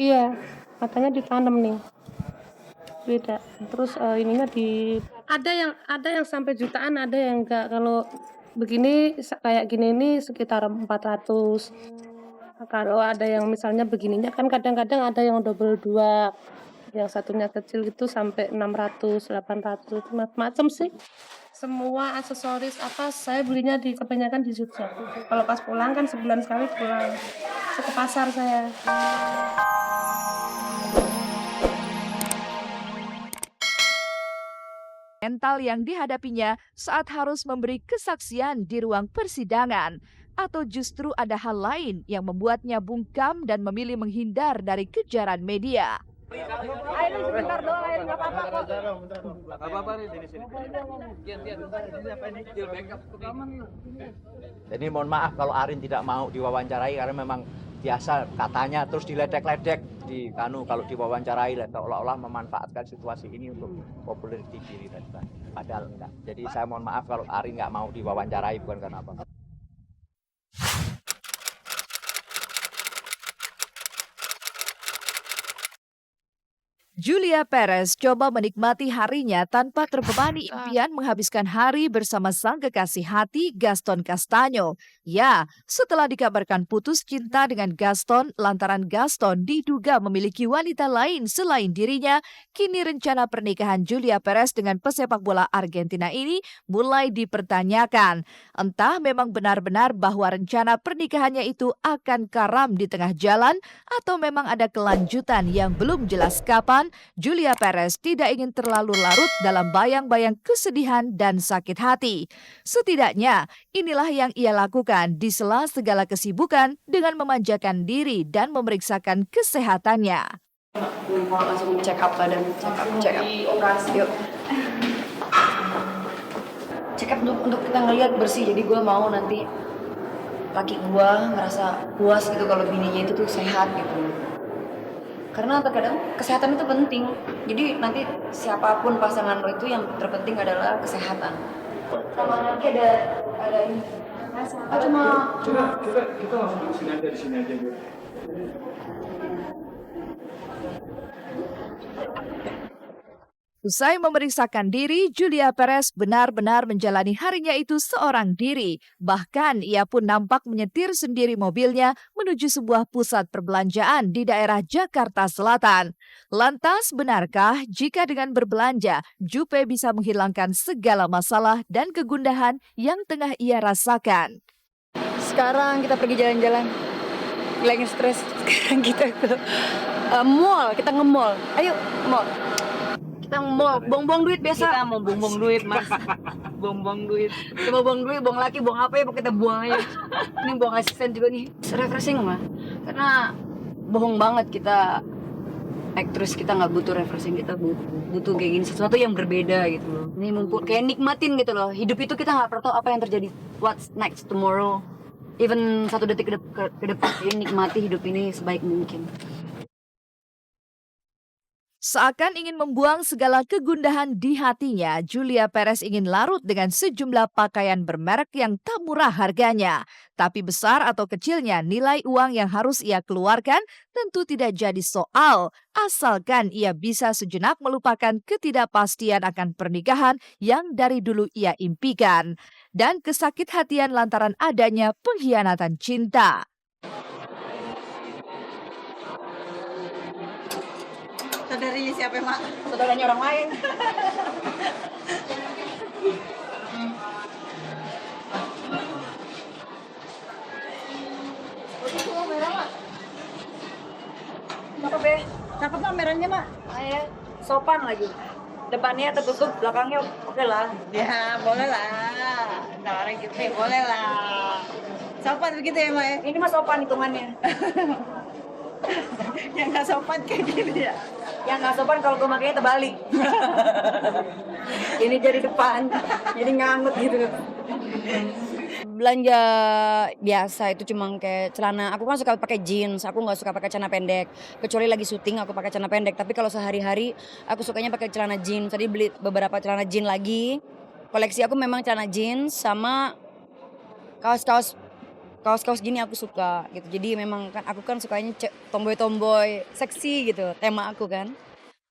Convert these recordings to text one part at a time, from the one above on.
Iya, katanya ditanam nih, beda. Terus, ininya ada yang sampai jutaan, ada yang enggak. Kalau begini kayak gini ini sekitar 400. Kalau ada yang misalnya begininya kan kadang-kadang ada yang double 2, yang satunya kecil itu sampai 600, 800, macam-macam sih. Semua aksesoris apa, saya belinya kebanyakan di Jogja. Kalau pas pulang kan sebulan sekali pulang, ke pasar saya. Mental yang dihadapinya saat harus memberi kesaksian di ruang persidangan, atau justru ada hal lain yang membuatnya bungkam dan memilih menghindar dari kejaran media. Ayo sebentar doang, ayo nggak apa-apa kok. Apa-apa nih sini. Jadi mohon maaf kalau Arin tidak mau diwawancarai karena memang biasa katanya terus diledek-ledek kalau diwawancarai seolah-olah memanfaatkan situasi ini untuk popularity diri dan padahal enggak. Jadi saya mohon maaf kalau Arin nggak mau diwawancarai bukan karena apa. Julia Perez coba menikmati harinya tanpa terbebani impian menghabiskan hari bersama sang kekasih hati Gaston Castagno. Ya, setelah dikabarkan putus cinta dengan Gaston lantaran Gaston diduga memiliki wanita lain selain dirinya, kini rencana pernikahan Julia Perez dengan pesepak bola Argentina ini mulai dipertanyakan. Entah memang benar-benar bahwa rencana pernikahannya itu akan karam di tengah jalan atau memang ada kelanjutan yang belum jelas kapan. Julia Perez tidak ingin terlalu larut dalam bayang-bayang kesedihan dan sakit hati. Setidaknya, inilah yang ia lakukan di sela segala kesibukan dengan memanjakan diri dan memeriksakan kesehatannya. Mau langsung check up badan, check up. Yuk. Check up untuk kita ngelihat bersih. Jadi gue mau nanti laki gue ngerasa puas gitu kalau bininya itu tuh sehat gitu. Karena terkadang kesehatan itu penting. Jadi nanti siapapun pasangan lo itu yang terpenting adalah kesehatan. Sama nanti ada ini. Cuma kita langsung di sini aja Bu. Usai memeriksakan diri, Julia Perez benar-benar menjalani harinya itu seorang diri. Bahkan ia pun nampak menyetir sendiri mobilnya menuju sebuah pusat perbelanjaan di daerah Jakarta Selatan. Lantas, benarkah jika dengan berbelanja, Jupe bisa menghilangkan segala masalah dan kegundahan yang tengah ia rasakan? sekarang kita pergi jalan-jalan. Lagi stres. Sekarang kita ke mall, kita nge-mall. Ayo, mall. Kita mall, buang-buang duit biasa. Kita mau buang duit, Mas. Buang duit. Kita mau buang duit, buang laki, buang apa ya, pokoknya kita buang aja. Ini buang asisten juga nih. Refreshing mah. Karena bohong banget kita aktris, kita nggak butuh refreshing, kita butuh kayak gini, sesuatu yang berbeda gitu loh. Ini mumpun kayak nikmatin gitu loh. Hidup itu kita nggak pernah tahu apa yang terjadi. What's next tomorrow? Even 1 detik ke depan, nikmati hidup ini sebaik mungkin. Seakan ingin membuang segala kegundahan di hatinya, Julia Perez ingin larut dengan sejumlah pakaian bermerek yang tak murah harganya. Tapi besar atau kecilnya nilai uang yang harus ia keluarkan tentu tidak jadi soal, asalkan ia bisa sejenak melupakan ketidakpastian akan pernikahan yang dari dulu ia impikan. Dan kesakit-hatian lantaran adanya pengkhianatan cinta. Saudaranya siapa, Mak? Saudaranya orang lain. Cakep ya? Cakep Mak merahnya, Mak. Ayo, sopan lagi. Depannya tertutup, belakangnya oke lah. Ya, boleh lah. Nah, orang gitu ya, boleh lah. Sopan begitu ya, Mak ya? Ini mah sopan hitungannya. Yang nggak sopan kayak gini ya. Yang nggak sopan kalau gue makanya terbalik. Ini jadi depan, jadi nganggut gitu. Belanja biasa itu cuma kayak celana. Aku kan suka pakai jeans, aku nggak suka pakai celana pendek. Kecuali lagi syuting aku pakai celana pendek. Tapi kalau sehari-hari aku sukanya pakai celana jeans. Tadi beli beberapa celana jeans lagi. Koleksi aku memang celana jeans sama kaos-kaos kaos-kaos gini aku suka gitu. Jadi memang kan aku kan sukanya tomboy-tomboy seksi gitu, tema aku kan.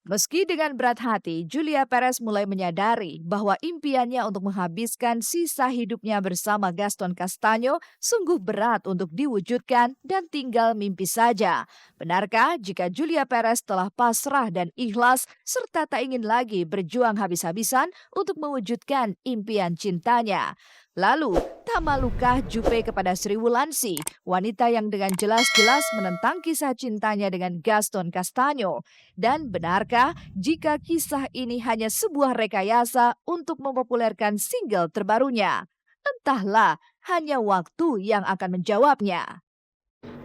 Meski dengan berat hati, Julia Perez mulai menyadari bahwa impiannya untuk menghabiskan sisa hidupnya bersama Gaston Castaño sungguh berat untuk diwujudkan dan tinggal mimpi saja. Benarkah jika Julia Perez telah pasrah dan ikhlas serta tak ingin lagi berjuang habis-habisan untuk mewujudkan impian cintanya? Lalu, tak malukah Jupe kepada Sri Wulandsi, wanita yang dengan jelas-jelas menentang kisah cintanya dengan Gaston Castaño? Dan benarkah jika kisah ini hanya sebuah rekayasa untuk mempopulerkan single terbarunya? Entahlah, hanya waktu yang akan menjawabnya.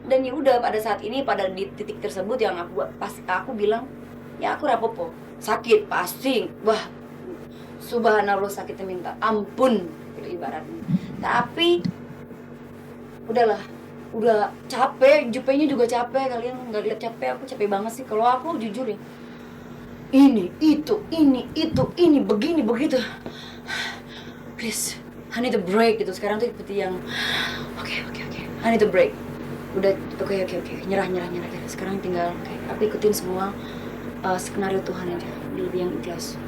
Dan ya udah pada saat ini pada di titik tersebut yang aku bilang ya aku rapopo sakit pasti wah subhanallah sakitnya minta ampun gitu ibaratnya. Tapi udahlah, udah capek, Jupenya juga capek, kalian nggak lihat capek, aku capek banget sih. Kalau aku jujur ya, ini, ini, begini, begitu. Please, I need a break gitu. Sekarang tuh seperti yang, oke, I need a break. Udah, oke, nyerah. Sekarang tinggal, aku ikutin semua skenario Tuhan aja, lebih yang ikhlas.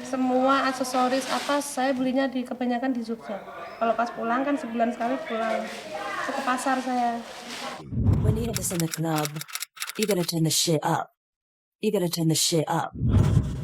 Semua aksesoris apa saya belinya kebanyakan di Jogja. Kalau pas pulang kan sebulan sekali pulang. Ke pasar saya. When you're just in the club, you gotta turn the shit up. You gotta turn the shit up.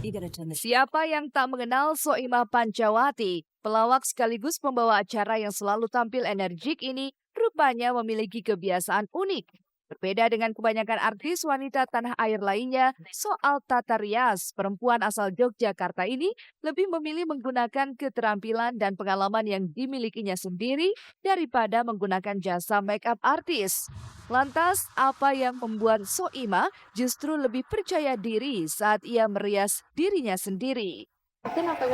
You gotta turn the shit Siapa yang tak mengenal Soimah Pancawati, pelawak sekaligus pembawa acara yang selalu tampil energik ini rupanya memiliki kebiasaan unik. Berbeda dengan kebanyakan artis wanita tanah air lainnya, soal tata rias, perempuan asal Yogyakarta ini lebih memilih menggunakan keterampilan dan pengalaman yang dimilikinya sendiri daripada menggunakan jasa make-up artis. Lantas, apa yang membuat Soimah justru lebih percaya diri saat ia merias dirinya sendiri?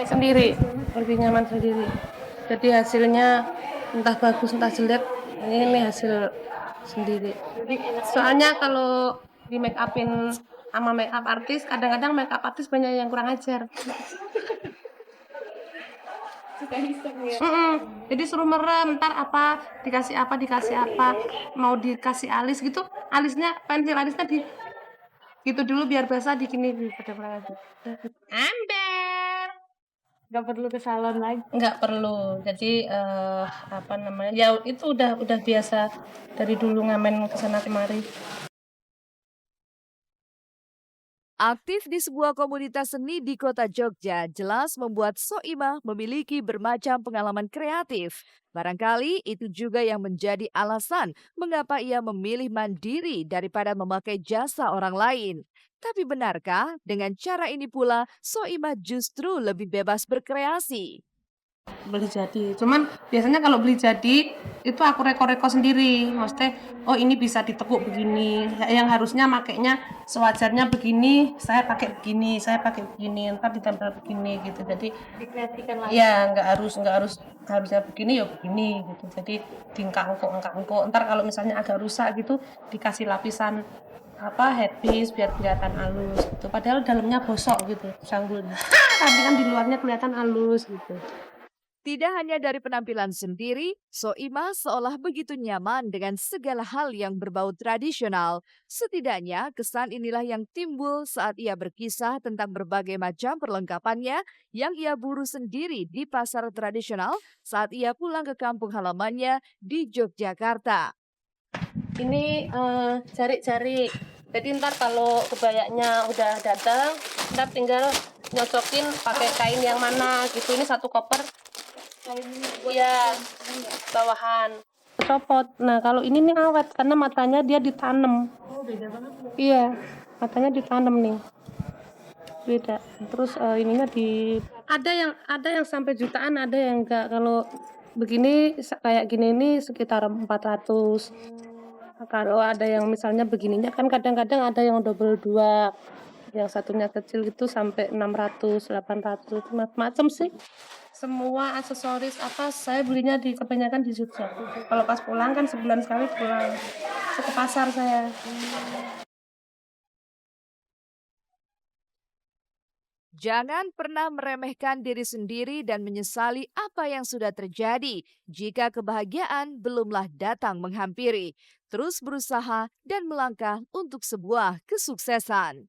Sendiri, lebih nyaman sendiri. Jadi hasilnya entah bagus entah jelek, ini hasil sendiri. Soalnya kalau di make upin sama make up artis, kadang-kadang make up artis banyak yang kurang ajar. Jadi suruh merem, ntar dikasih apa, mau dikasih alis gitu, pensil alisnya di gitu dulu biar basah dikini pada kurang ajar. Ember. Nggak perlu ke salon lagi. Nggak perlu. Jadi ya itu udah biasa dari dulu ngamen kesana kemari. Aktif di sebuah komunitas seni di kota Jogja jelas membuat Soimah memiliki bermacam pengalaman kreatif. Barangkali itu juga yang menjadi alasan mengapa ia memilih mandiri daripada memakai jasa orang lain. Tapi benarkah dengan cara ini pula Soimah justru lebih bebas berkreasi? Beli jadi. Cuman biasanya kalau beli jadi itu aku reko-reko sendiri. Maksudnya, oh ini bisa ditekuk begini. Yang harusnya makainya sewajarnya begini, saya pakai begini, ntar ditempel begini gitu. Jadi dikreasikan lagi. Ya, nggak harus harusnya begini ya begini gitu. Jadi engkang-engkang. Ntar kalau misalnya agak rusak gitu dikasih lapisan headpiece biar kelihatan halus gitu. Padahal dalamnya bosok gitu sanggulnya. Tapi kan di luarnya kelihatan halus gitu. Tidak hanya dari penampilan sendiri, Soimah seolah begitu nyaman dengan segala hal yang berbau tradisional. Setidaknya kesan inilah yang timbul saat ia berkisah tentang berbagai macam perlengkapannya yang ia buru sendiri di pasar tradisional saat ia pulang ke kampung halamannya di Yogyakarta. Ini jari-jari. Jadi ntar kalau kebayanya udah datang, ntar tinggal nyocokin pakai kain yang mana gitu. Ini satu koper. Iya, bawahan. Copot. Nah, kalau ini nih awet karena matanya dia ditanam. Oh, beda banget. Iya, matanya ditanam nih. Beda. Terus ininya ada yang sampai jutaan, ada yang enggak. Kalau begini kayak gini ini sekitar 400. Kalau ada yang misalnya begininya kan kadang-kadang ada yang double 2. Yang satunya kecil itu sampai 600, 800, macam-macam sih. Semua aksesoris saya belinya kebanyakan di Jogja. Kalau pas pulang kan sebulan sekali pulang. Ke pasar saya. Jangan pernah meremehkan diri sendiri dan menyesali apa yang sudah terjadi jika kebahagiaan belumlah datang menghampiri. Terus berusaha dan melangkah untuk sebuah kesuksesan.